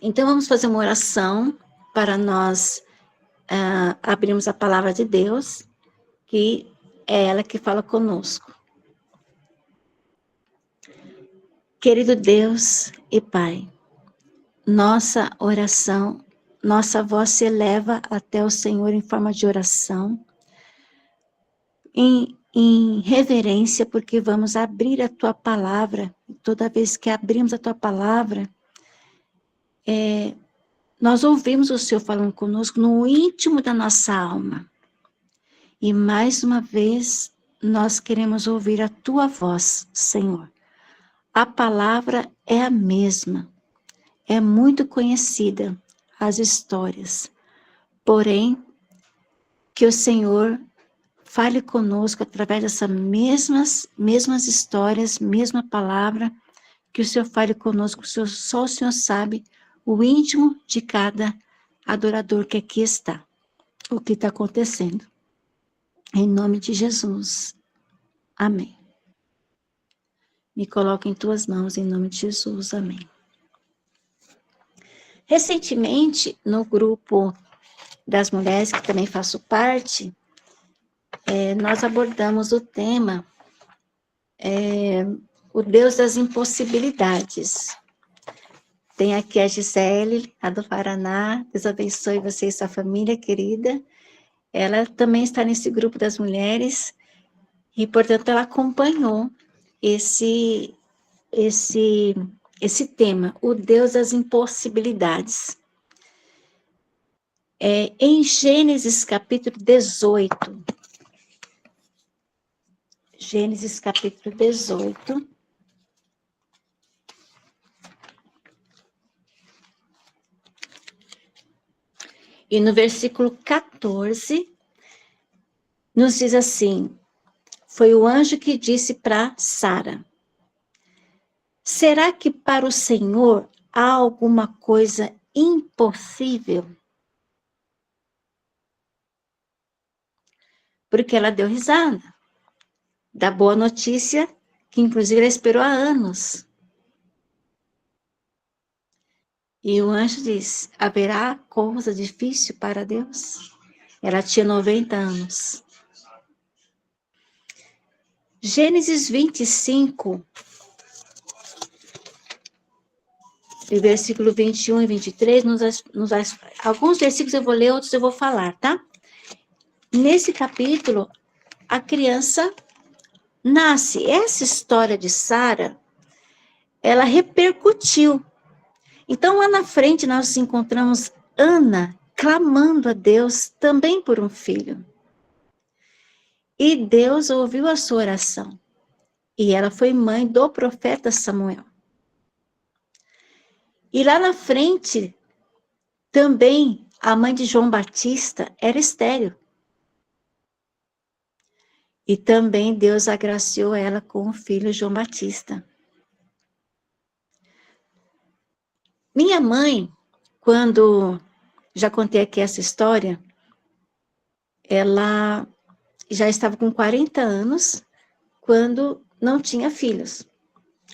Então, vamos fazer uma oração para nós abrirmos a palavra de Deus, que é ela que fala conosco. Querido Deus e Pai, nossa oração, nossa voz se eleva até o Senhor em forma de oração, em reverência, porque vamos abrir a Tua palavra. Toda vez que abrimos a Tua palavra, nós ouvimos o Senhor falando conosco no íntimo da nossa alma. E mais uma vez, nós queremos ouvir a Tua voz, Senhor. A palavra é a mesma, é muito conhecida, as histórias. Porém, que o Senhor fale conosco através dessas mesmas histórias, mesma palavra, que o Senhor fale conosco, só o Senhor sabe o íntimo de cada adorador que aqui está, o que está acontecendo. Em nome de Jesus. Amém. Me coloco em tuas mãos, em nome de Jesus. Amém. Recentemente, no grupo das mulheres, que também faço parte, nós abordamos o tema o Deus das impossibilidades. Tem aqui a Gisele, a do Paraná. Deus abençoe você e sua família querida. Ela também está nesse grupo das mulheres e, portanto, ela acompanhou esse tema, o Deus das impossibilidades. Em Gênesis capítulo 18. Gênesis capítulo 18. E no versículo 14, nos diz assim: foi o anjo que disse para Sara: será que para o Senhor há alguma coisa impossível? Porque ela deu risada da boa notícia, que inclusive ela esperou há anos. E o anjo diz: haverá coisa difícil para Deus? Ela tinha 90 anos. Gênesis 25, e versículo 21 e 23, alguns versículos eu vou ler, outros eu vou falar, tá? Nesse capítulo, a criança nasce. Essa história de Sara, ela repercutiu. Então, lá na frente, nós encontramos Ana clamando a Deus também por um filho. E Deus ouviu a sua oração. E ela foi mãe do profeta Samuel. E lá na frente, também a mãe de João Batista era estéril. E também Deus agraciou ela com o filho João Batista. Minha mãe, quando já contei aqui essa história, ela já estava com 40 anos quando não tinha filhos.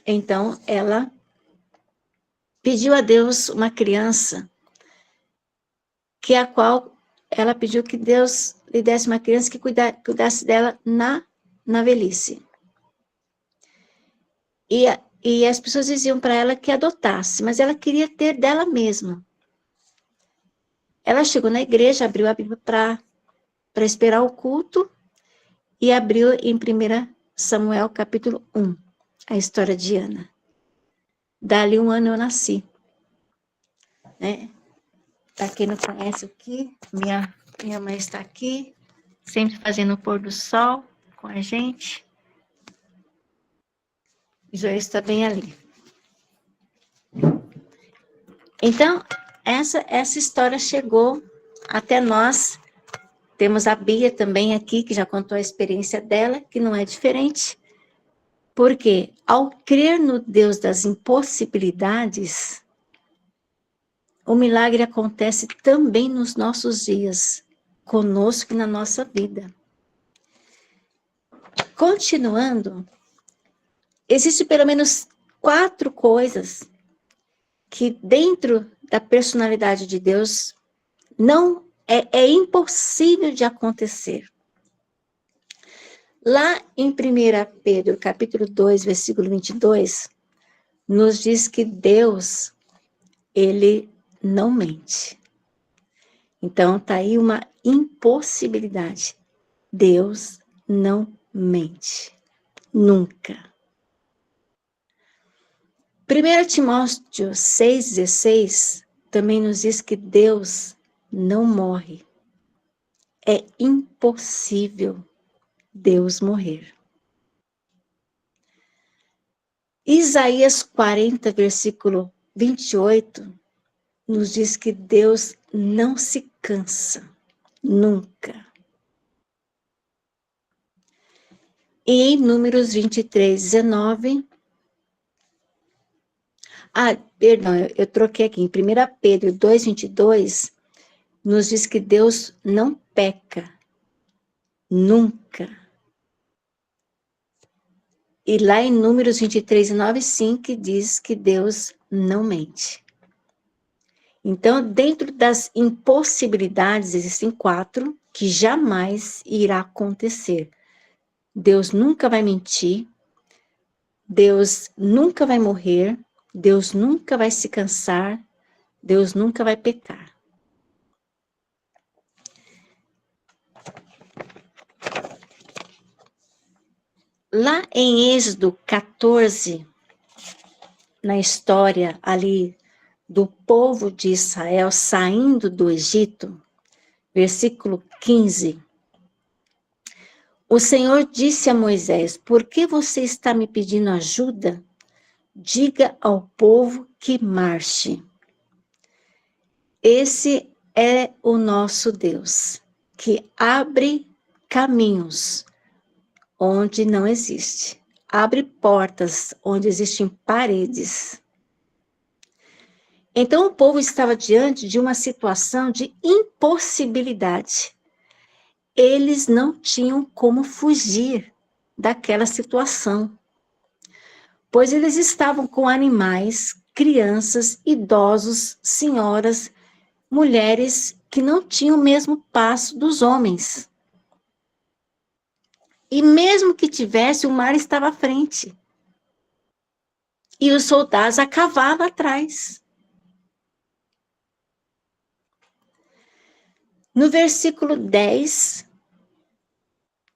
Então, ela pediu a Deus uma criança, que a qual ela pediu que Deus lhe desse uma criança que cuidasse dela na velhice. E as pessoas diziam para ela que adotasse, mas ela queria ter dela mesma. Ela chegou na igreja, abriu a Bíblia para esperar o culto e abriu em 1 Samuel capítulo 1, a história de Ana. Dali um ano eu nasci. Né? Para quem não conhece aqui, minha mãe está aqui, sempre fazendo o pôr do sol com a gente. O Joel está bem ali. Então, essa história chegou até nós. Temos a Bia também aqui, que já contou a experiência dela, que não é diferente. Porque, ao crer no Deus das impossibilidades, o milagre acontece também nos nossos dias, conosco e na nossa vida. Continuando, existem pelo menos 4 coisas que dentro da personalidade de Deus não é impossível de acontecer. Lá em 1 Pedro, capítulo 2, versículo 22, nos diz que Deus, ele não mente. Então, está aí uma impossibilidade. Deus não mente. Nunca. 1 Timóteo 6,16 também nos diz que Deus não morre. É impossível Deus morrer. Isaías 40, versículo 28, nos diz que Deus não se cansa, nunca. E em Números 23, 19... perdão, eu troquei aqui. Em 1 Pedro 2, 22, nos diz que Deus não peca, nunca. E lá em Números 23, 9, 5, diz que Deus não mente. Então, dentro das impossibilidades, existem 4 que jamais irá acontecer. Deus nunca vai mentir, Deus nunca vai morrer, Deus nunca vai se cansar, Deus nunca vai pecar. Lá em Êxodo 14, na história ali do povo de Israel saindo do Egito, versículo 15, o Senhor disse a Moisés: por que você está me pedindo ajuda? Diga ao povo que marche. Esse é o nosso Deus, que abre caminhos onde não existe. Abre portas onde existem paredes. Então o povo estava diante de uma situação de impossibilidade. Eles não tinham como fugir daquela situação, pois eles estavam com animais, crianças, idosos, senhoras, mulheres que não tinham o mesmo passo dos homens. E mesmo que tivesse, o mar estava à frente. E os soldados a cavalo atrás. No versículo 10,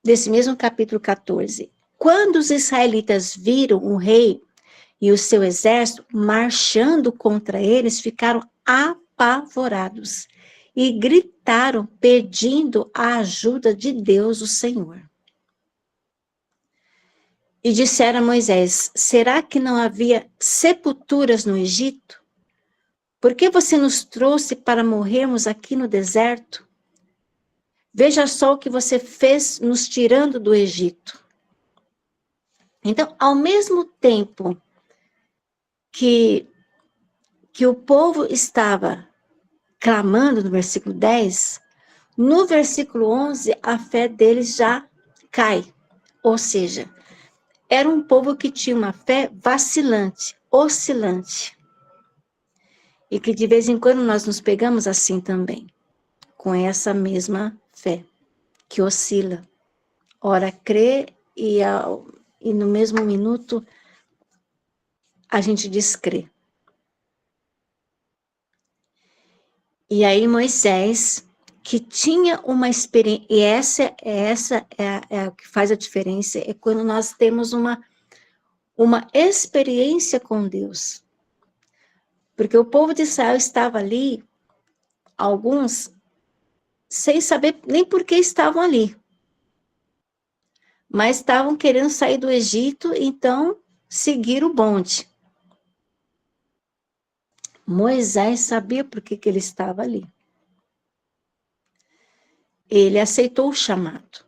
desse mesmo capítulo 14, quando os israelitas viram o rei e o seu exército marchando contra eles, ficaram apavorados e gritaram pedindo a ajuda de Deus, o Senhor. E disseram a Moisés: será que não havia sepulturas no Egito? Por que você nos trouxe para morrermos aqui no deserto? Veja só o que você fez nos tirando do Egito. Então, ao mesmo tempo que o povo estava clamando no versículo 10, no versículo 11, a fé deles já cai. Ou seja, era um povo que tinha uma fé vacilante, oscilante. E que de vez em quando nós nos pegamos assim também, com essa mesma fé, que oscila. Ora crê e no mesmo minuto a gente descrê. E aí Moisés, que tinha uma experiência, e essa é o que faz a diferença, é quando nós temos uma experiência com Deus. Porque o povo de Israel estava ali, alguns, sem saber nem por que estavam ali. Mas estavam querendo sair do Egito, então seguiram o bonde. Moisés sabia por que ele estava ali. Ele aceitou o chamado.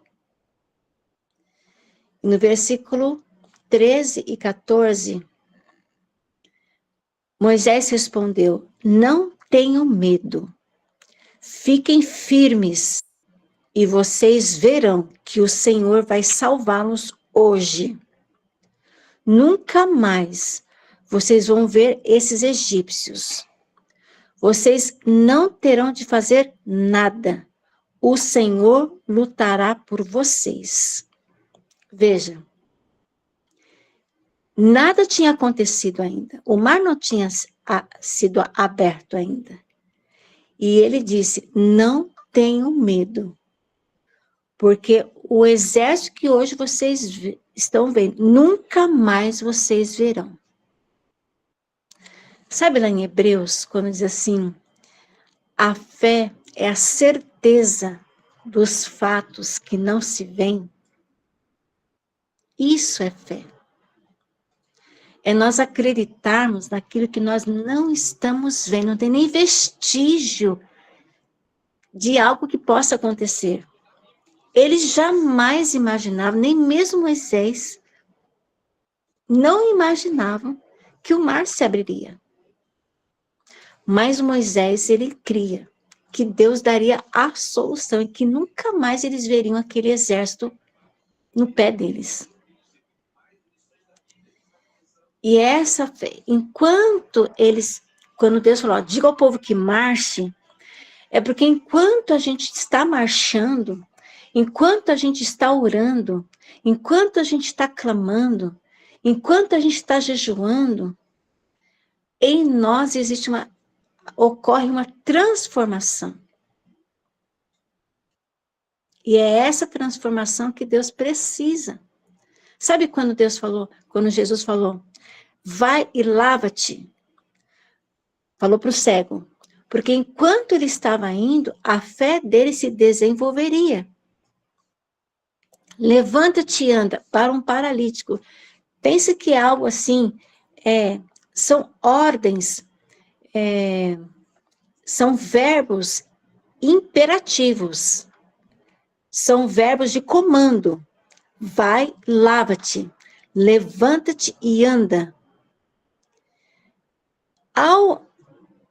No versículo 13 e 14, Moisés respondeu: não tenham medo, fiquem firmes, e vocês verão que o Senhor vai salvá-los hoje. Nunca mais vocês vão ver esses egípcios. Vocês não terão de fazer nada. O Senhor lutará por vocês. Veja, nada tinha acontecido ainda. O mar não tinha sido aberto ainda. E ele disse, não tenham medo. Porque o exército que hoje vocês estão vendo, nunca mais vocês verão. Sabe lá em Hebreus, quando diz assim, a fé é a certeza dos fatos que não se veem? Isso é fé. É nós acreditarmos naquilo que nós não estamos vendo, não tem nem vestígio de algo que possa acontecer. Eles jamais imaginavam, nem mesmo Moisés, não imaginavam que o mar se abriria. Mas Moisés, ele cria que Deus daria a solução e que nunca mais eles veriam aquele exército no pé deles. E essa fé, enquanto eles, quando Deus falou, diga ao povo que marche, é porque enquanto a gente está marchando, enquanto a gente está orando, enquanto a gente está clamando, enquanto a gente está jejuando, em nós ocorre uma transformação. E é essa transformação que Deus precisa. Sabe quando quando Jesus falou, vai e lava-te? Falou para o cego. Porque enquanto ele estava indo, a fé dele se desenvolveria. Levanta-te e anda para um paralítico. Pense que é algo assim, são ordens, são verbos imperativos, são verbos de comando. Vai, lava-te, levanta-te e anda.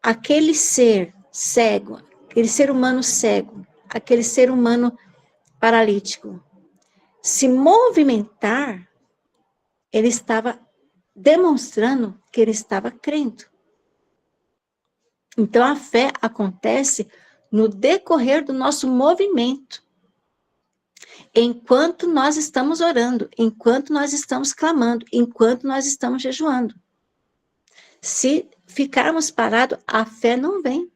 Aquele ser cego, aquele ser humano cego, aquele ser humano paralítico, se movimentar, ele estava demonstrando que ele estava crendo. Então, a fé acontece no decorrer do nosso movimento. Enquanto nós estamos orando, enquanto nós estamos clamando, enquanto nós estamos jejuando. Se ficarmos parados, a fé não vem.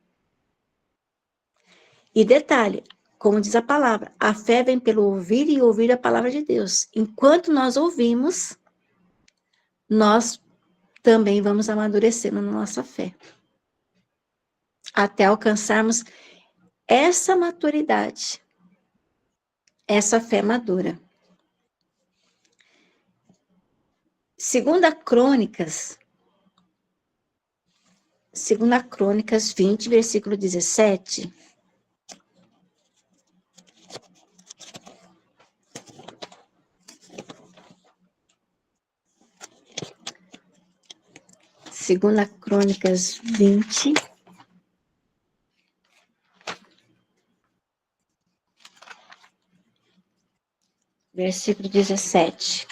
E detalhe, como diz a palavra, a fé vem pelo ouvir e ouvir a palavra de Deus. Enquanto nós ouvimos, nós também vamos amadurecendo na nossa fé. Até alcançarmos essa maturidade, essa fé madura. Segunda Crônicas 20, versículo 17. Segunda Crônicas 20. Versículo 17.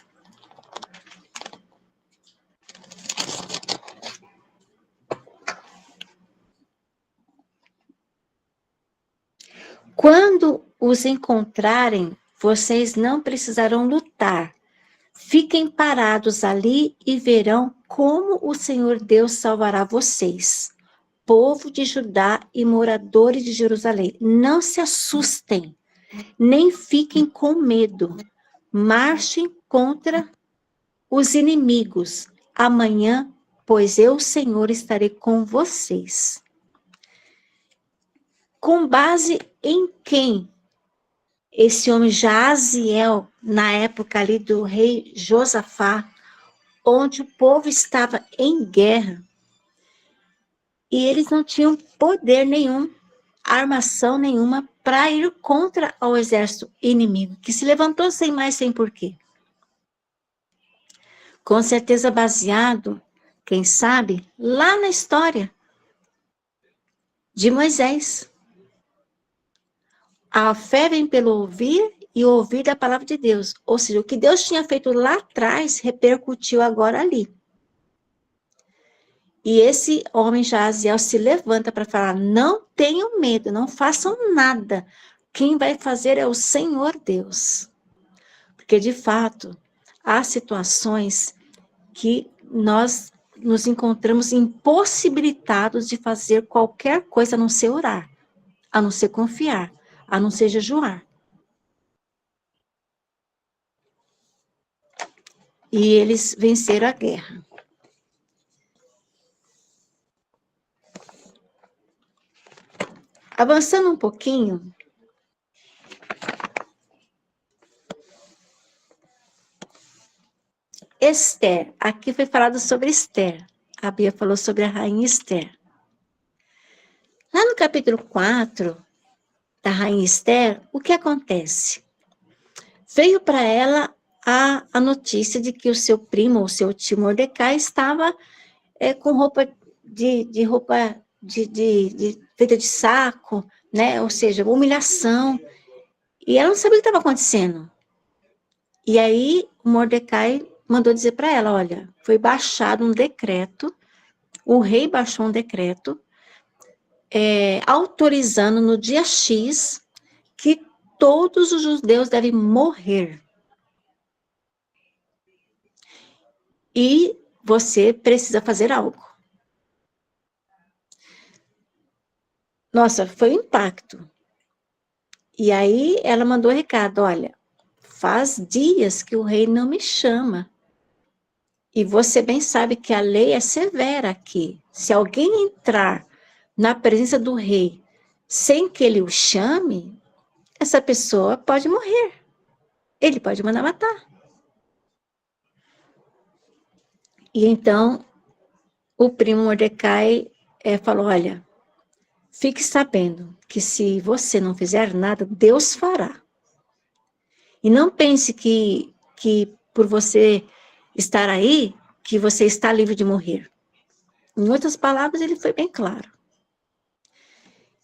Quando os encontrarem, vocês não precisarão lutar. Fiquem parados ali e verão como o Senhor Deus salvará vocês, povo de Judá e moradores de Jerusalém. Não se assustem, nem fiquem com medo. Marchem contra os inimigos. Amanhã, pois eu, Senhor, estarei com vocês. Com base em quem? Esse homem Jaziel, na época ali do rei Josafá, onde o povo estava em guerra, e eles não tinham poder nenhum, armação nenhuma, para ir contra o exército inimigo, que se levantou sem mais, sem porquê. Com certeza baseado, quem sabe, lá na história de Moisés. A fé vem pelo ouvir e ouvir da palavra de Deus. Ou seja, o que Deus tinha feito lá atrás repercutiu agora ali. E esse homem Jaziel se levanta para falar: não tenham medo, não façam nada. Quem vai fazer é o Senhor Deus. Porque, de fato, há situações que nós nos encontramos impossibilitados de fazer qualquer coisa a não ser orar, a não ser confiar, a não ser jejuar. E eles venceram a guerra. Avançando um pouquinho, Esther, aqui foi falado sobre Esther. A Bia falou sobre a rainha Esther. Lá no capítulo 4 da rainha Esther, o que acontece? Veio para ela a notícia de que o seu primo, o seu tio Mordecai, estava com roupa feita de saco, né? Ou seja, humilhação. E ela não sabia o que estava acontecendo. E aí, o Mordecai mandou dizer para ela: olha, foi baixado um decreto, o rei baixou um decreto, autorizando no dia X que todos os judeus devem morrer. E você precisa fazer algo. Nossa, foi um impacto. E aí ela mandou um recado: olha, faz dias que o rei não me chama. E você bem sabe que a lei é severa aqui. Se alguém entrar na presença do rei sem que ele o chame, essa pessoa pode morrer. Ele pode mandar matar. E então, o primo Mordecai falou: olha, fique sabendo que se você não fizer nada, Deus fará. E não pense que por você estar aí, que você está livre de morrer. Em outras palavras, ele foi bem claro.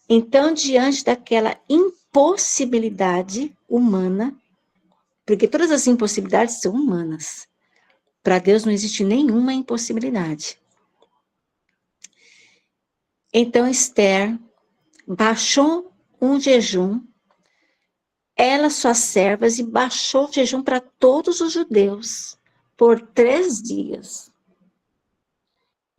Então, diante daquela impossibilidade humana, porque todas as impossibilidades são humanas, para Deus não existe nenhuma impossibilidade. Então, Esther baixou um jejum, ela, suas servas, e baixou o jejum para todos os judeus por 3 dias.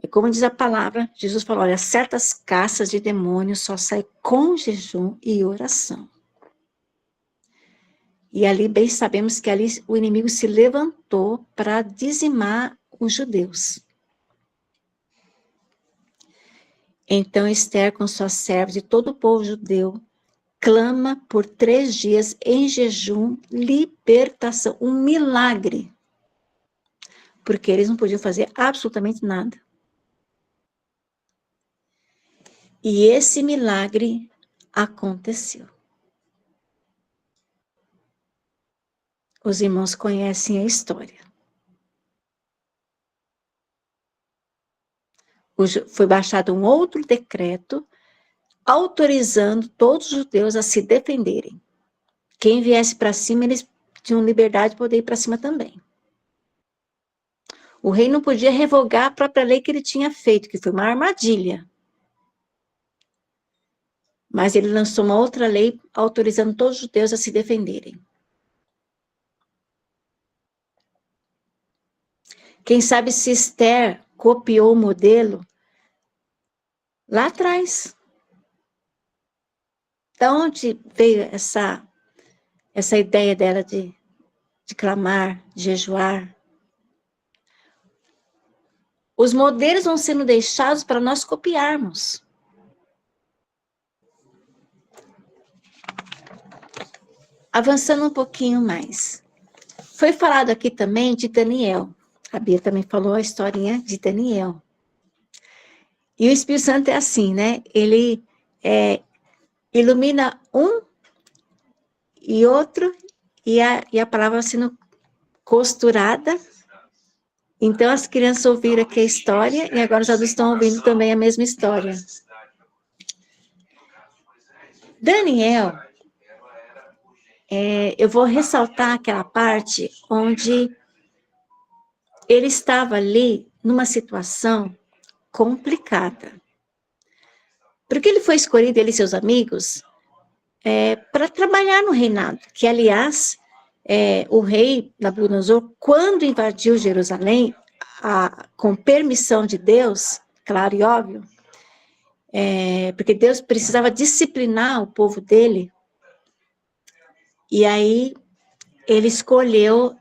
E como diz a palavra, Jesus falou: olha, certas caças de demônios só saem com jejum e oração. E ali bem sabemos que ali o inimigo se levantou para dizimar os judeus. Então Esther, com suas servas e todo o povo judeu, clama por 3 dias em jejum, libertação, um milagre. Porque eles não podiam fazer absolutamente nada. E esse milagre aconteceu. Os irmãos conhecem a história. Foi baixado um outro decreto autorizando todos os judeus a se defenderem. Quem viesse para cima, eles tinham liberdade de poder ir para cima também. O rei não podia revogar a própria lei que ele tinha feito, que foi uma armadilha. Mas ele lançou uma outra lei autorizando todos os judeus a se defenderem. Quem sabe se Esther copiou o modelo lá atrás. Da onde veio essa ideia dela de clamar, de jejuar? Os modelos vão sendo deixados para nós copiarmos. Avançando um pouquinho mais. Foi falado aqui também de Daniel. A Bia também falou a historinha de Daniel. E o Espírito Santo é assim, né? Ele ilumina um e outro, e a palavra sendo costurada. Então, as crianças ouviram aqui a história, e agora os adultos estão ouvindo também a mesma história. Daniel, eu vou ressaltar aquela parte onde ele estava ali numa situação complicada. Porque ele foi escolhido, ele e seus amigos, para trabalhar no reinado, que, aliás, o rei Nabucodonosor, quando invadiu Jerusalém, com permissão de Deus, claro e óbvio, porque Deus precisava disciplinar o povo dele, e aí ele escolheu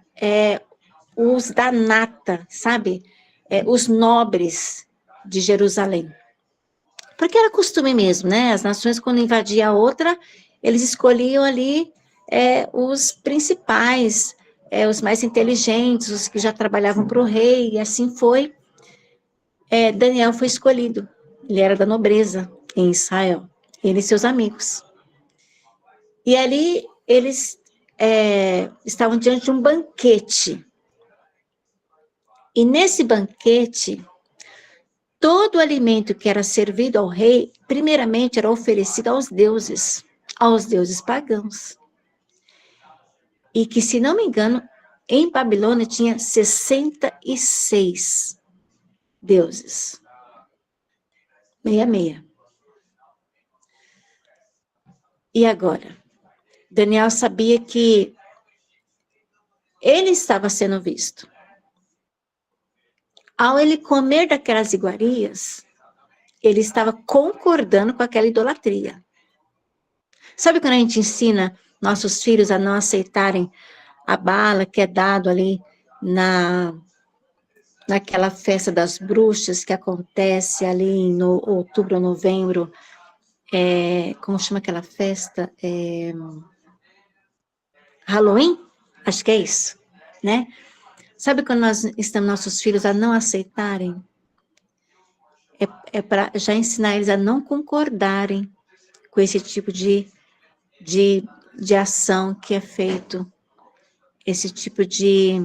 os da nata, sabe? Os nobres de Jerusalém. Porque era costume mesmo, né? As nações, quando invadiam a outra, eles escolhiam ali os principais, os mais inteligentes, os que já trabalhavam para o rei, e assim foi. Daniel foi escolhido. Ele era da nobreza em Israel, ele e seus amigos. E ali eles estavam diante de um banquete. E nesse banquete, todo o alimento que era servido ao rei, primeiramente era oferecido aos deuses pagãos. E que, se não me engano, em Babilônia tinha 66 deuses. 66. E agora? Daniel sabia que ele estava sendo visto. Ao ele comer daquelas iguarias, ele estava concordando com aquela idolatria. Sabe quando a gente ensina nossos filhos a não aceitarem a bala que é dado ali naquela festa das bruxas que acontece ali em outubro ou novembro? Como chama aquela festa? Halloween? Acho que é isso, né? Sabe quando nós ensinamos nossos filhos a não aceitarem? Para já ensinar eles a não concordarem com esse tipo de ação que é feito, esse tipo de...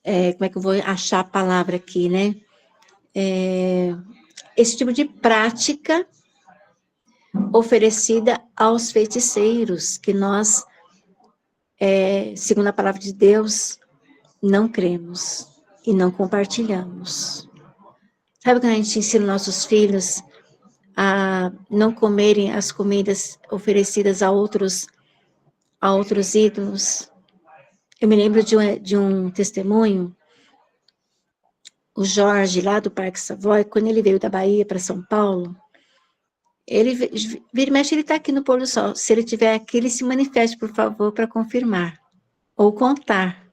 como é que eu vou achar a palavra aqui, né? Esse tipo de prática oferecida aos feiticeiros, que nós, segundo a palavra de Deus, não cremos e não compartilhamos. Sabe quando a gente ensina nossos filhos a não comerem as comidas oferecidas a outros ídolos? Eu me lembro de um testemunho, o Jorge, lá do Parque Savoy, quando ele veio da Bahia para São Paulo, ele vira e mexe, ele está aqui no pôr do sol. Se ele estiver aqui, ele se manifeste, por favor, para confirmar ou contar.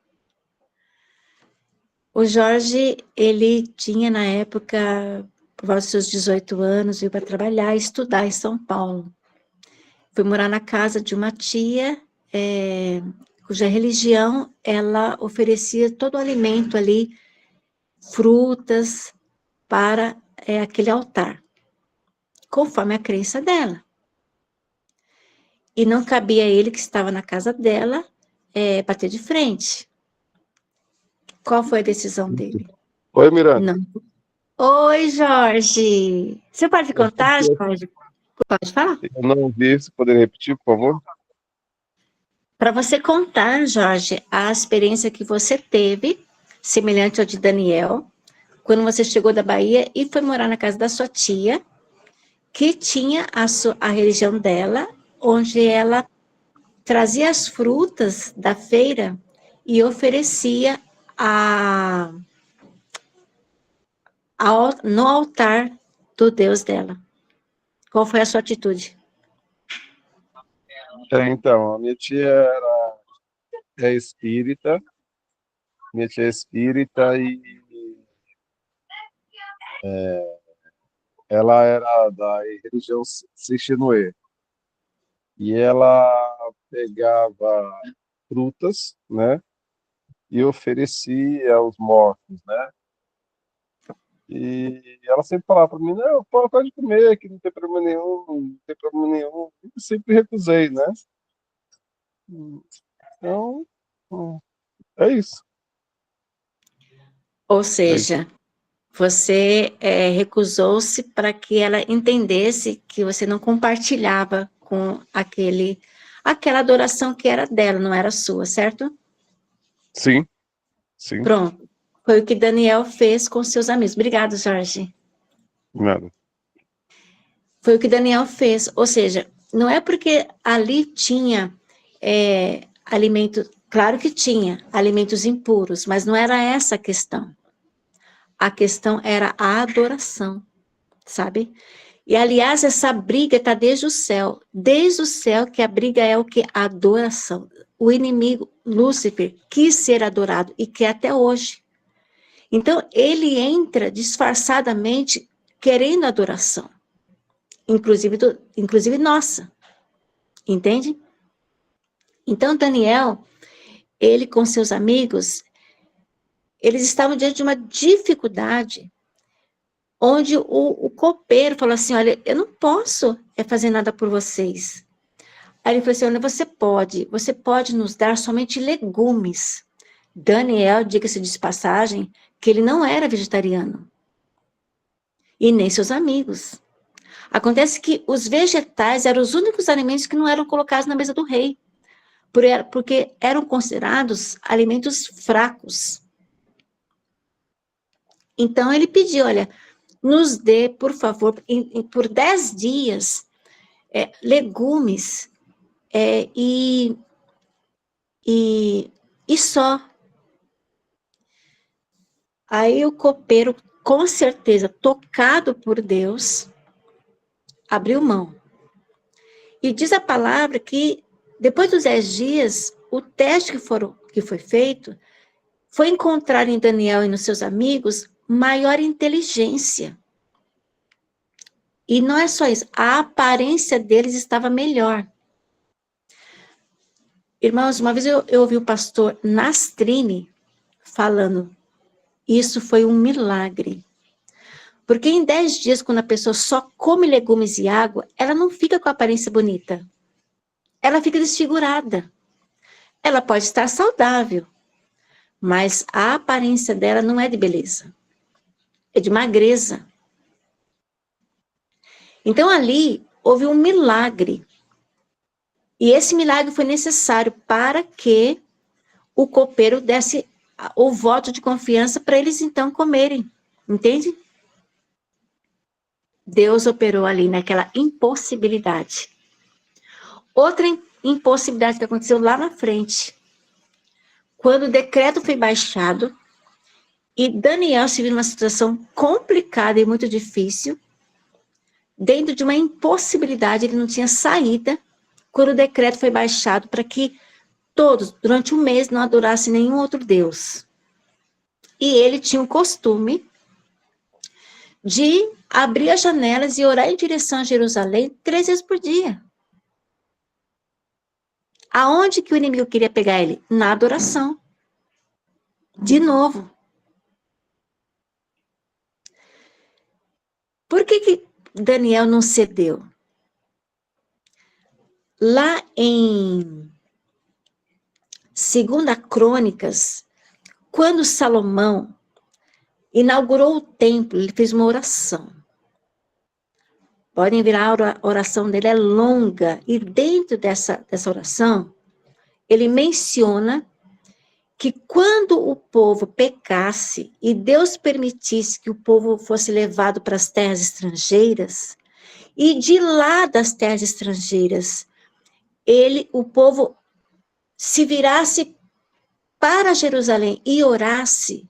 O Jorge, ele tinha, na época, por volta dos seus 18 anos, veio para trabalhar e estudar em São Paulo. Foi morar na casa de uma tia, cuja religião, ela oferecia todo o alimento ali, frutas, para aquele altar, conforme a crença dela. E não cabia a ele, que estava na casa dela, bater de frente. Qual foi a decisão dele? Oi, Miranda. Não. Oi, Jorge. Você pode contar, Jorge? Pode falar. Eu não ouvi, você poderia repetir, por favor? Para você contar, Jorge, a experiência que você teve, semelhante ao de Daniel, quando você chegou da Bahia e foi morar na casa da sua tia, que tinha a religião dela, onde ela trazia as frutas da feira e oferecia no altar do Deus dela. Qual foi a sua atitude? Então, a minha tia é espírita, e ela era da religião Sexinoe. E ela pegava frutas, né, e oferecia aos mortos, né? E ela sempre falava para mim, não, pode comer, que não tem problema nenhum, não tem problema nenhum. Eu sempre recusei, né? Então, é isso. Ou seja, você recusou-se para que ela entendesse que você não compartilhava com aquela adoração que era dela, não era sua, certo? Sim, sim. Pronto. Foi o que Daniel fez com seus amigos. Obrigado, Jorge. Nada. Foi o que Daniel fez. Ou seja, não é porque ali tinha alimento, claro que tinha alimentos impuros, mas não era essa a questão. A questão era a adoração, sabe? E, aliás, essa briga está desde o céu. Desde o céu que a briga é o que? A adoração. O inimigo, Lúcifer, quis ser adorado e quer até hoje. Então, ele entra disfarçadamente querendo adoração. Inclusive nossa. Entende? Então, Daniel, ele com seus amigos, eles estavam diante de uma dificuldade, onde o copeiro falou assim, olha, eu não posso fazer nada por vocês. Aí ele falou assim, olha, você pode nos dar somente legumes. Daniel, diga-se de passagem, que ele não era vegetariano. E nem seus amigos. Acontece que os vegetais eram os únicos alimentos que não eram colocados na mesa do rei, porque eram considerados alimentos fracos. Então ele pediu, olha, nos dê, por favor, por 10 dias, legumes e só. Aí o copeiro, com certeza, tocado por Deus, abriu mão. E diz a palavra que, depois dos 10 dias, o teste que foi feito foi encontrar em Daniel e nos seus amigos maior inteligência. E não é só isso, a aparência deles estava melhor. Irmãos, uma vez eu ouvi o pastor Nastrini falando, isso foi um milagre. Porque em 10 dias, quando a pessoa só come legumes e água, ela não fica com a aparência bonita. Ela fica desfigurada. Ela pode estar saudável, mas a aparência dela não é de beleza. É de magreza. Então ali houve um milagre. E esse milagre foi necessário para que o copeiro desse o voto de confiança para eles então comerem. Entende? Deus operou ali naquela impossibilidade. Outra impossibilidade que aconteceu lá na frente. Quando o decreto foi baixado e Daniel se viu numa situação complicada e muito difícil, dentro de uma impossibilidade, ele não tinha saída, quando o decreto foi baixado para que todos, durante um mês, não adorassem nenhum outro Deus. E ele tinha o costume de abrir as janelas e orar em direção a Jerusalém 3 vezes por dia. Aonde que o inimigo queria pegar ele? Na adoração. De novo. Por que Daniel não cedeu? Lá em 2 Crônicas, quando Salomão inaugurou o templo, ele fez uma oração. Podem ver, a oração dele é longa, e dentro dessa oração, ele menciona que quando o povo pecasse e Deus permitisse que o povo fosse levado para as terras estrangeiras, e de lá das terras estrangeiras, o povo se virasse para Jerusalém e orasse,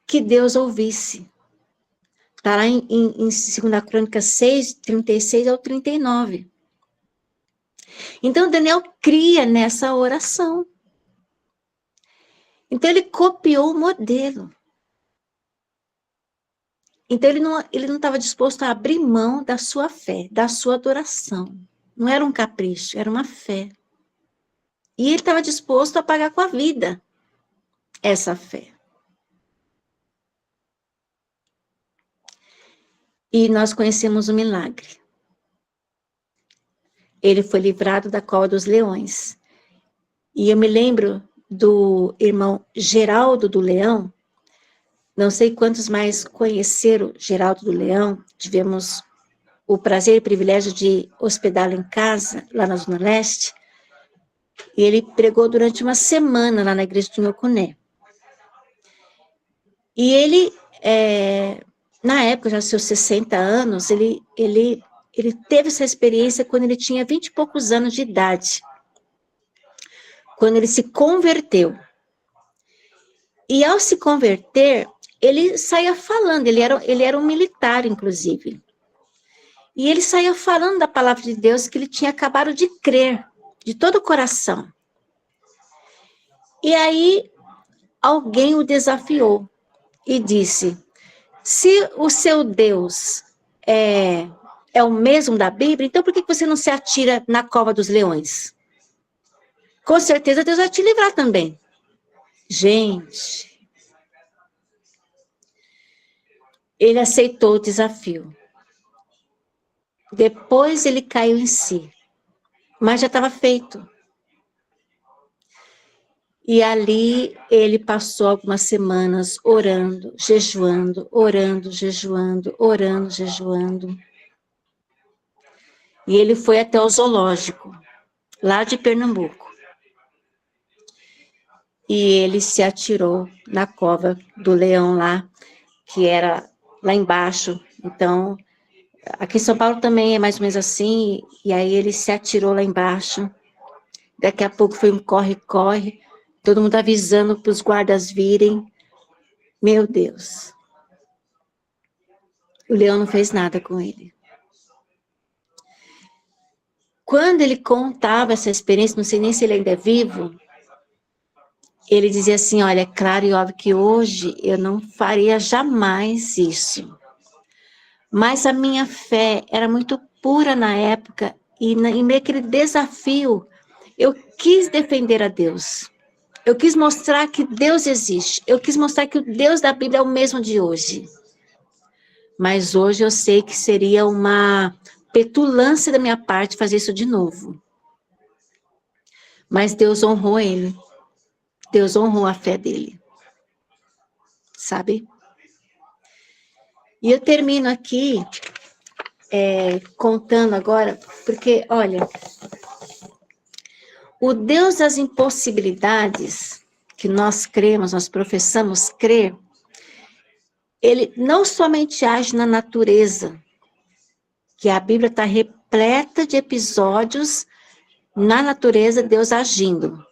que Deus ouvisse. Está lá em 2 Crônicas 6, 36 ao 39. Então, Daniel cria nessa oração. Então, ele copiou o modelo. Então, ele não estava disposto a abrir mão da sua fé, da sua adoração. Não era um capricho, era uma fé. E ele estava disposto a pagar com a vida essa fé. E nós conhecemos o milagre. Ele foi livrado da cova dos leões. E eu me lembro do irmão Geraldo do Leão. Não sei quantos mais conheceram Geraldo do Leão. Tivemos o prazer e privilégio de hospedá-lo em casa, lá na Zona Leste. E ele pregou durante uma semana lá na igreja de Nhocuné. E ele, na época, já seus 60 anos, ele teve essa experiência quando ele tinha 20 e poucos anos de idade, quando ele se converteu. E ao se converter, ele saía falando, ele era um militar, inclusive. E ele saía falando da palavra de Deus que ele tinha acabado de crer, de todo o coração. E aí, alguém o desafiou e disse: se o seu Deus é o mesmo da Bíblia, então por que você não se atira na cova dos leões? Com certeza Deus vai te livrar também. Gente, ele aceitou o desafio. Depois ele caiu em si, mas já estava feito. E ali ele passou algumas semanas orando, jejuando, orando, jejuando, orando, jejuando. E ele foi até o zoológico, lá de Pernambuco. E ele se atirou na cova do leão lá, que era lá embaixo. Então, aqui em São Paulo também é mais ou menos assim, e aí ele se atirou lá embaixo. Daqui a pouco foi um corre-corre, todo mundo avisando para os guardas virem. Meu Deus. O leão não fez nada com ele. Quando ele contava essa experiência, não sei nem se ele ainda é vivo, ele dizia assim, olha, é claro e óbvio que hoje eu não faria jamais isso. Mas a minha fé era muito pura na época, e em meio àquele desafio, eu quis defender a Deus. Eu quis mostrar que Deus existe. Eu quis mostrar que o Deus da Bíblia é o mesmo de hoje. Mas hoje eu sei que seria uma petulância da minha parte fazer isso de novo. Mas Deus honrou ele. Deus honrou a fé dele. Sabe? E eu termino aqui contando agora, porque, olha, o Deus das impossibilidades, que nós cremos, nós professamos crer, ele não somente age na natureza, que a Bíblia está repleta de episódios na natureza, Deus agindo.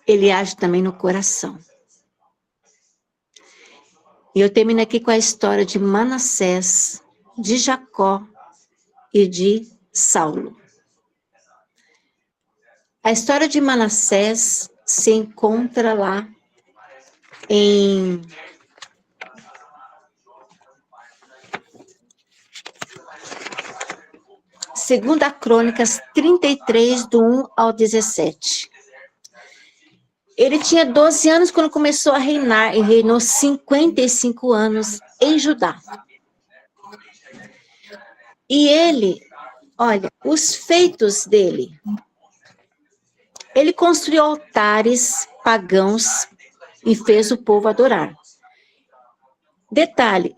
Ele age também no coração. E eu termino aqui com a história de Manassés, de Jacó e de Saulo. A história de Manassés se encontra lá em Segunda Crônicas 33, do 1 ao 17. Ele tinha 12 anos quando começou a reinar, e reinou 55 anos em Judá. E ele, olha, os feitos dele, ele construiu altares pagãos e fez o povo adorar. Detalhe,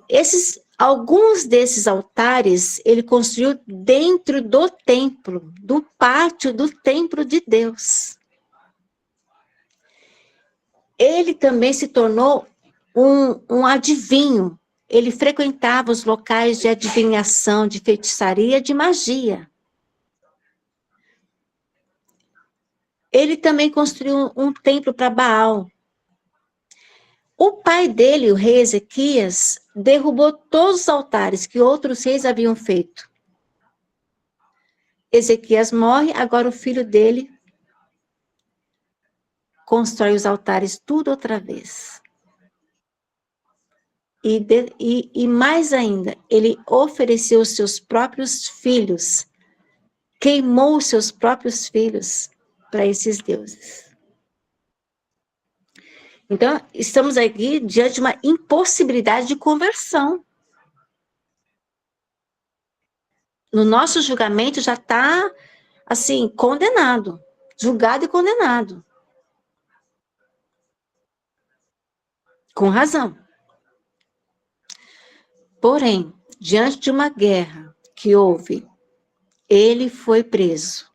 alguns desses altares ele construiu dentro do templo, do pátio do templo de Deus. Ele também se tornou um adivinho. Ele frequentava os locais de adivinhação, de feitiçaria, de magia. Ele também construiu um templo para Baal. O pai dele, o rei Ezequias, derrubou todos os altares que outros reis haviam feito. Ezequias morre, agora o filho dele constrói os altares tudo outra vez. E mais ainda, ele ofereceu os seus próprios filhos, queimou os seus próprios filhos para esses deuses. Então, estamos aqui diante de uma impossibilidade de conversão. No nosso julgamento já está, assim, condenado, julgado e condenado. Com razão. Porém, diante de uma guerra que houve, ele foi preso.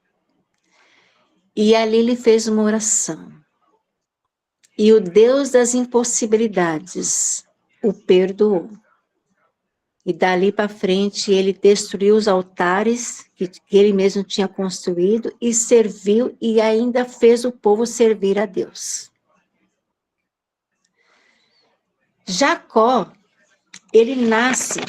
E ali ele fez uma oração. E o Deus das impossibilidades o perdoou. E dali para frente ele destruiu os altares que ele mesmo tinha construído e serviu e ainda fez o povo servir a Deus. Jacó, ele nasce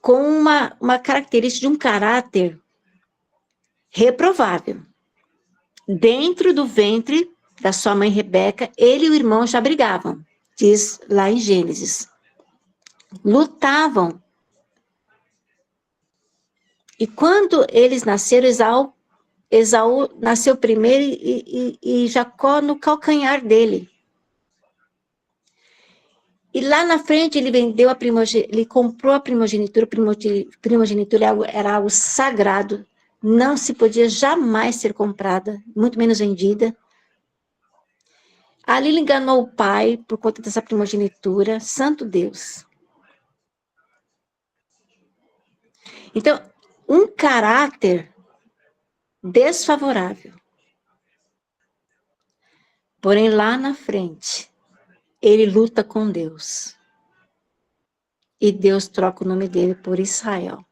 com uma característica de um caráter reprovável. Dentro do ventre da sua mãe Rebeca, ele e o irmão já brigavam, diz lá em Gênesis. Lutavam. E quando eles nasceram, Esaú nasceu primeiro e Jacó no calcanhar dele. E lá na frente ele vendeu ele comprou a primogenitura, primogenitura era algo sagrado, não se podia jamais ser comprada, muito menos vendida. Ali ele enganou o pai por conta dessa primogenitura, santo Deus. Então, um caráter desfavorável. Porém, lá na frente, ele luta com Deus. E Deus troca o nome dele por Israel.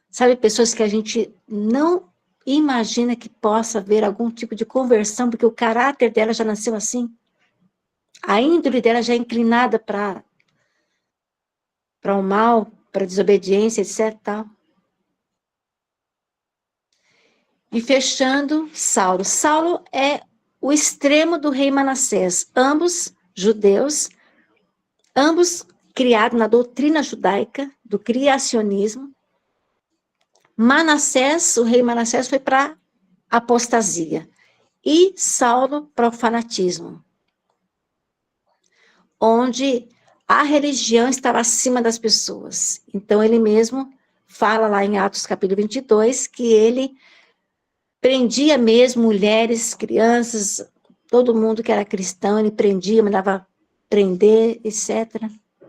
Sabe, pessoas que a gente não imagina que possa haver algum tipo de conversão, porque o caráter dela já nasceu assim. A índole dela já é inclinada para o mal, para a desobediência, etc. Tal. E fechando, Saulo. Saulo é o extremo do rei Manassés. Ambos judeus, ambos criados na doutrina judaica, do criacionismo. Manassés, o rei Manassés foi para a apostasia. E Saulo para o fanatismo. Onde a religião estava acima das pessoas. Então, ele mesmo fala lá em Atos capítulo 22, que ele prendia mesmo mulheres, crianças, todo mundo que era cristão, ele prendia, mandava prender, etc.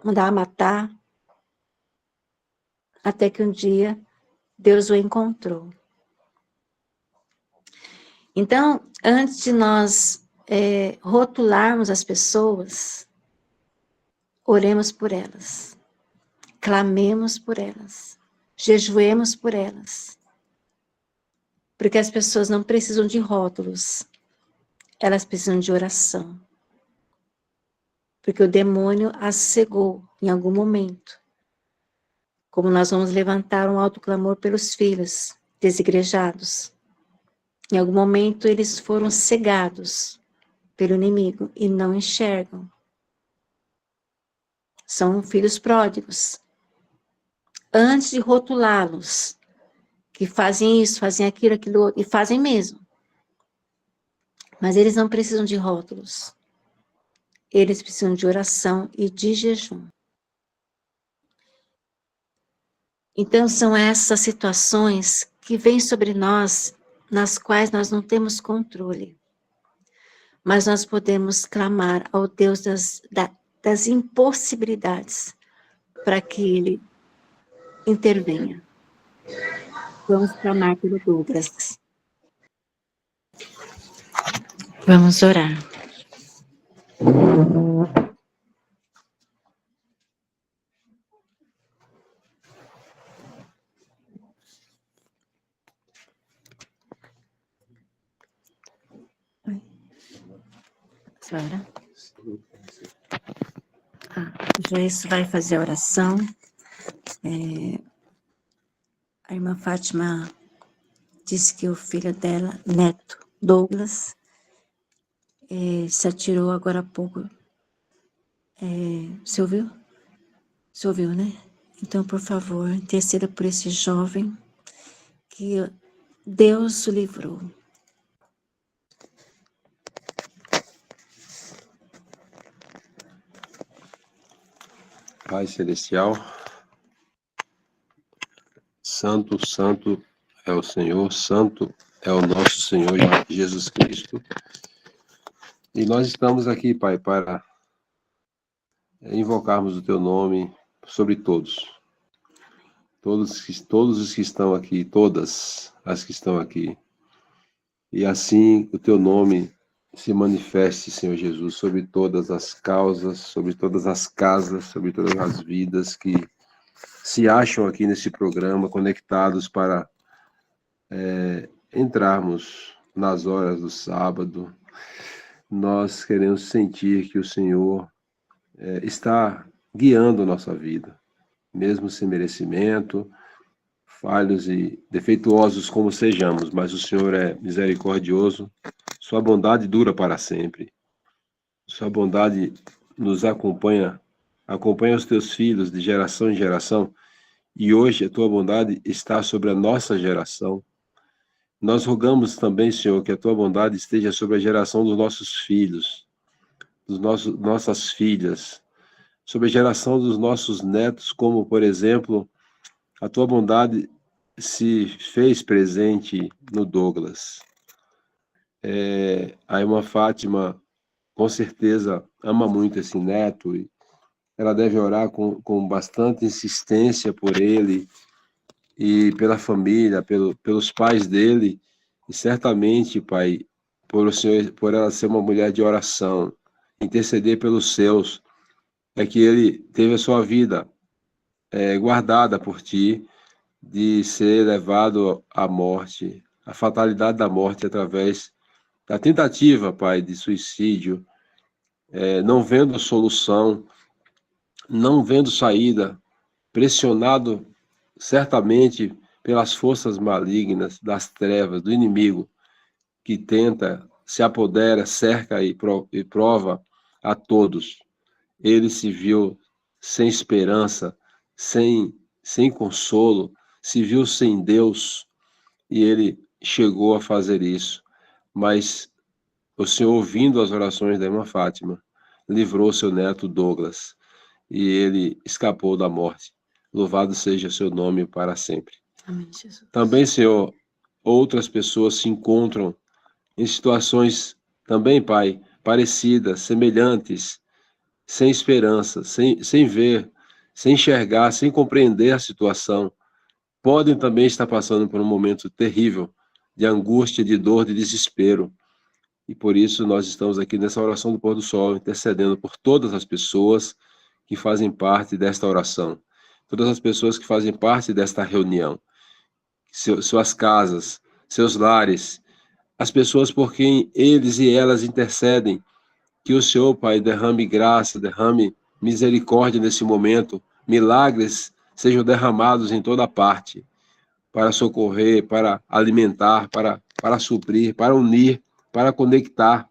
Mandava matar. Até que um dia, Deus o encontrou. Então, antes de nós rotularmos as pessoas, oremos por elas, clamemos por elas, jejuemos por elas, porque as pessoas não precisam de rótulos, elas precisam de oração, porque o demônio as cegou em algum momento, como nós vamos levantar um alto clamor pelos filhos desigrejados, em algum momento eles foram cegados pelo inimigo e não enxergam. São filhos pródigos. Antes de rotulá-los, que fazem isso, fazem aquilo, aquilo outro, e fazem mesmo. Mas eles não precisam de rótulos. Eles precisam de oração e de jejum. Então, são essas situações que vêm sobre nós, nas quais nós não temos controle. Mas nós podemos clamar ao Deus das impossibilidades, para que Ele intervenha. Vamos clamar pelo Douglas. Vamos orar. Senhora? O Joyce vai fazer a oração. A irmã Fátima disse que o filho dela, neto, Douglas, se atirou agora há pouco. Você ouviu? Você ouviu, né? Então, por favor, interceda por esse jovem que Deus o livrou. Pai Celestial, Santo, Santo é o Senhor, Santo é o nosso Senhor Jesus Cristo. E nós estamos aqui, Pai, para invocarmos o Teu nome sobre todos. Todos os que estão aqui, todas as que estão aqui. e assim o teu nome se manifeste, Senhor Jesus, sobre todas as causas, sobre todas as casas, sobre todas as vidas que se acham aqui nesse programa, conectados para entrarmos nas horas do sábado. Nós queremos sentir que o Senhor está guiando a nossa vida, mesmo sem merecimento, falhos e defeituosos como sejamos, mas o Senhor é misericordioso, sua bondade dura para sempre, sua bondade nos acompanha, acompanha os teus filhos de geração em geração, e hoje a tua bondade está sobre a nossa geração. Nós rogamos também, Senhor, que a tua bondade esteja sobre a geração dos nossos filhos, nossas filhas, sobre a geração dos nossos netos, como, por exemplo, a tua bondade se fez presente no Douglas. A irmã Fátima, com certeza, ama muito esse neto e ela deve orar com bastante insistência por ele e pela família, pelos pais dele, e certamente, Pai, por o Senhor, por ela ser uma mulher de oração, interceder pelos seus, é que ele teve a sua vida guardada por ti, de ser levado à morte, à fatalidade da morte através da tentativa, Pai, de suicídio, não vendo solução, não vendo saída, pressionado certamente pelas forças malignas das trevas, do inimigo, que tenta, se apodera, cerca e prova a todos. Ele se viu sem esperança, sem consolo, se viu sem Deus, e ele chegou a fazer isso. Mas o Senhor, ouvindo as orações da irmã Fátima, livrou seu neto Douglas, e ele escapou da morte. Louvado seja seu nome para sempre. Amém, Jesus. Também, Senhor, outras pessoas se encontram em situações também, Pai, parecidas, semelhantes, sem esperança, sem ver, sem enxergar, sem compreender a situação. Podem também estar passando por um momento terrível de angústia, de dor, de desespero. E por isso nós estamos aqui nessa oração do pôr do sol, intercedendo por todas as pessoas que fazem parte desta oração. Todas as pessoas que fazem parte desta reunião, suas casas, seus lares, as pessoas por quem eles e elas intercedem, que o Senhor, Pai, derrame graça, derrame misericórdia nesse momento, milagres sejam derramados em toda parte, para socorrer, para alimentar, para suprir, para unir, para conectar,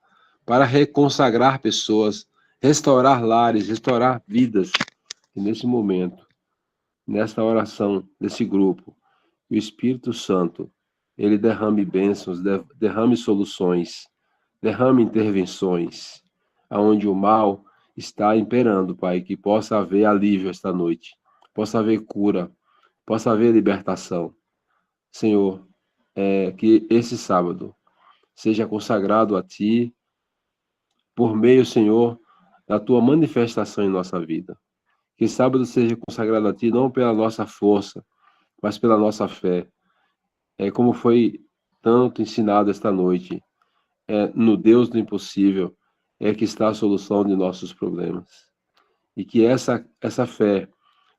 para reconsagrar pessoas, restaurar lares, restaurar vidas. E nesse momento, nesta oração desse grupo, o Espírito Santo, ele derrame bênçãos, derrame soluções, derrame intervenções, aonde o mal está imperando, Pai, que possa haver alívio esta noite, possa haver cura, possa haver libertação. Senhor, que esse sábado seja consagrado a Ti, por meio, Senhor, da Tua manifestação em nossa vida. Que sábado seja consagrado a Ti, não pela nossa força, mas pela nossa fé. Como foi tanto ensinado esta noite, no Deus do impossível que está a solução de nossos problemas. E que essa fé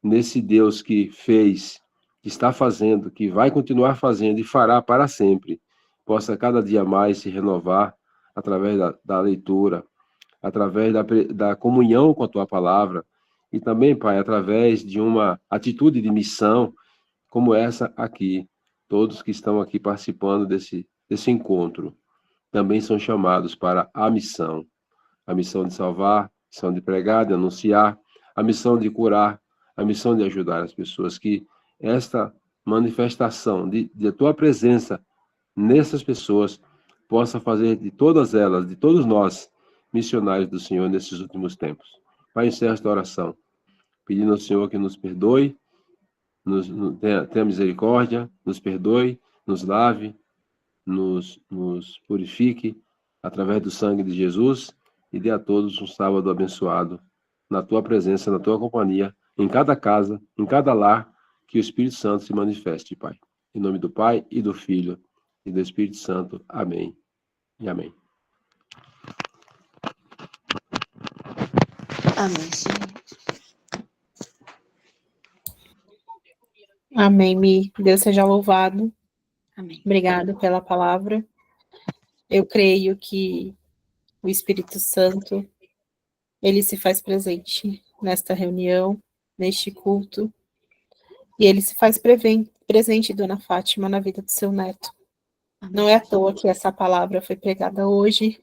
nesse Deus que fez, que está fazendo, que vai continuar fazendo e fará para sempre, possa cada dia mais se renovar através da leitura, através da comunhão com a Tua palavra, e também, Pai, através de uma atitude de missão como essa aqui. Todos que estão aqui participando desse encontro também são chamados para a missão de salvar, a missão de pregar, de anunciar, a missão de curar, a missão de ajudar as pessoas. Que esta manifestação de Tua presença nessas pessoas possa fazer de todas elas, de todos nós, missionários do Senhor nesses últimos tempos. Pai, encerra esta oração, pedindo ao Senhor que nos perdoe, tenha misericórdia, nos perdoe, nos lave, nos purifique através do sangue de Jesus e dê a todos um sábado abençoado na Tua presença, na Tua companhia, em cada casa, em cada lar, que o Espírito Santo se manifeste, Pai. Em nome do Pai e do Filho e do Espírito Santo. Amém e amém. Amém, Senhor. Amém, Mi. Deus seja louvado. Amém. Obrigado pela palavra. Eu creio que o Espírito Santo, ele se faz presente nesta reunião, neste culto, e ele se faz presente, Dona Fátima, na vida do seu neto. Não é à toa que essa palavra foi pregada hoje,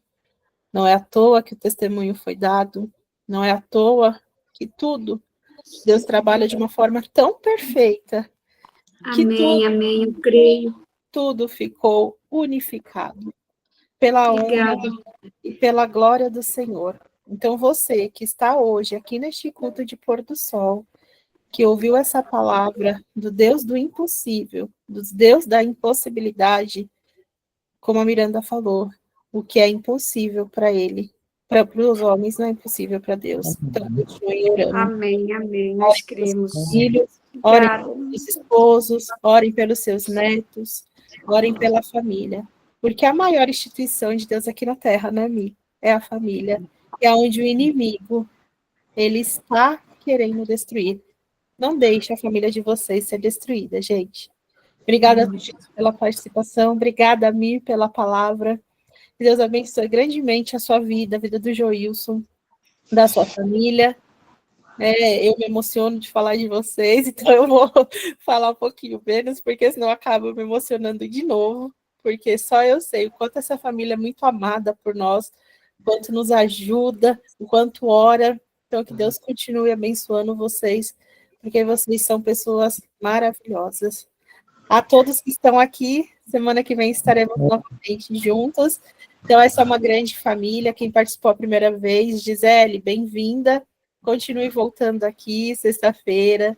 não é à toa que o testemunho foi dado, não é à toa que tudo, Deus trabalha de uma forma tão perfeita, que Amém, amém, eu creio. tudo ficou unificado pela honra Obrigada. e pela glória do Senhor. Então você que está hoje aqui neste culto de pôr do sol, que ouviu essa palavra do Deus do impossível, do Deus da impossibilidade, como a Miranda falou, o que é impossível para ele, para os homens não é impossível para Deus. Então, continue orando. Amém, amém, nós cremos. Filhos, orem Obrigada. pelos esposos, orem pelos seus netos, orem pela família. Porque a maior instituição de Deus aqui na Terra, né, Mi? É a família. É onde o inimigo, ele está querendo destruir. Não deixe a família de vocês ser destruída, gente. Obrigada pela participação, obrigada, Mi, pela palavra. Que Deus abençoe grandemente a sua vida, a vida do Joilson, da sua família. Eu me emociono de falar de vocês, então eu vou falar um pouquinho menos, porque senão eu acabo me emocionando de novo, porque só eu sei o quanto essa família é muito amada por nós, o quanto nos ajuda, o quanto ora. Então, que Deus continue abençoando vocês, porque vocês são pessoas maravilhosas. A todos que estão aqui, semana que vem estaremos novamente juntos. Então, essa é uma grande família. Quem participou a primeira vez, Gisele, bem-vinda. Continue voltando aqui, sexta-feira.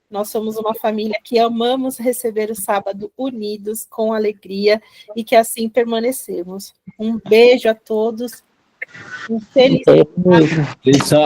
Nós somos uma família que amamos receber o sábado unidos, com alegria, e que assim permanecemos. Um beijo a todos. Um feliz